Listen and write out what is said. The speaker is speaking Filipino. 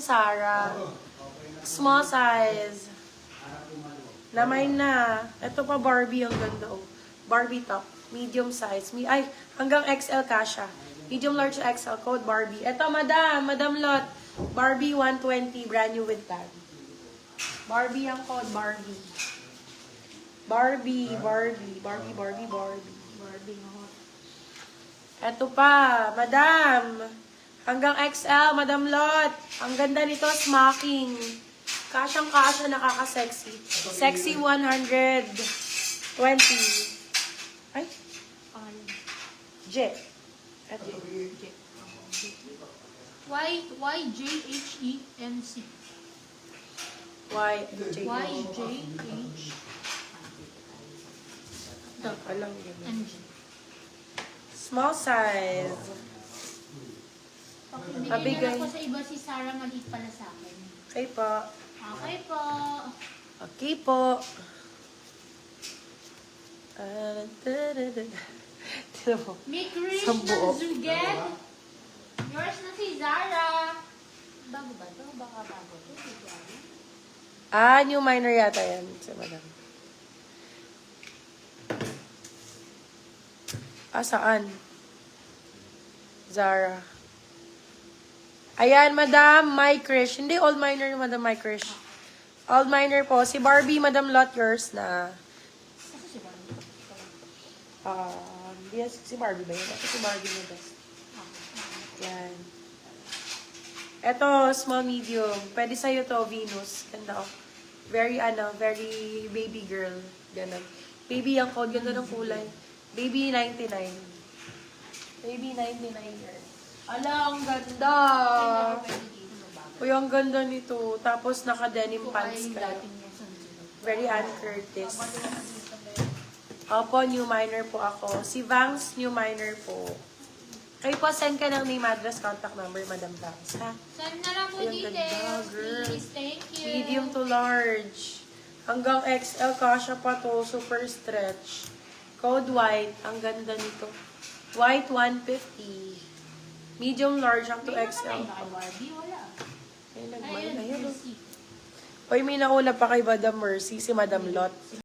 Sarah. Small size. Lamay na. Ito pa Barbie, ang ganda oh. Barbie top. Medium size. Ay, hanggang XL kasha. Medium, large, XL. Code Barbie. Ito, Madam Lot. Barbie 120. Brand new with tag. Barbie ang code. Barbie. Barbie. Ito pa, Madam. Hanggang XL, Madam Lot. Ang ganda nito, smocking. Kasyang-kasya, nakaka-sexy. Sexy 120. Ay? J. Ito. YJHENC. YJH. Alam yun. NG. Small size. Bigyan na ako sa iba si Sarah, maliit pala sa akin. Okay po. Okay po. Okay po. Tira mo. May Krish Sambuo. ng Zuget. Yours na si Zara. Bago ba ito? Baka bago ito. New minor yata yan. Si Madam. Saan? Zara. Ayan, Madam, my crush. Hindi all minor yung Madam, my crush. All minor po. Si Barbie, Madam Lot, yours na. Kasi si Barbie. Yes, si Barbie ba yun? Kasi si Barbie na best. Yan. Ito, small, medium. Pwede sa'yo to, Venus. Ganda oh. Very baby girl. Ganun. Baby ang code. Ganda ng kulay. Baby 99. Baby 99 year. Ala, ang ganda. Uy, ang ganda nito. Tapos naka-denim pants ka. Very Ann Curtis. Opo, new minor po ako. Si Vangs, new minor po. Kayo po, send ka ng name, address, contact number, Madam Vangs, ha? Send na lang po Ay, ang ganda, details, girl. please. Thank you. Medium to large. Hanggang XL, kasha pa to. Super stretch. Code white. Ang ganda nito. White 150. Medium large up to May XL. nakamay na kay Barbie? Wala. Ayun, nagmay. Ayun, Ayun. Mercy. Uy, may nauna pa kay Madam Mercy, si Madam Lot.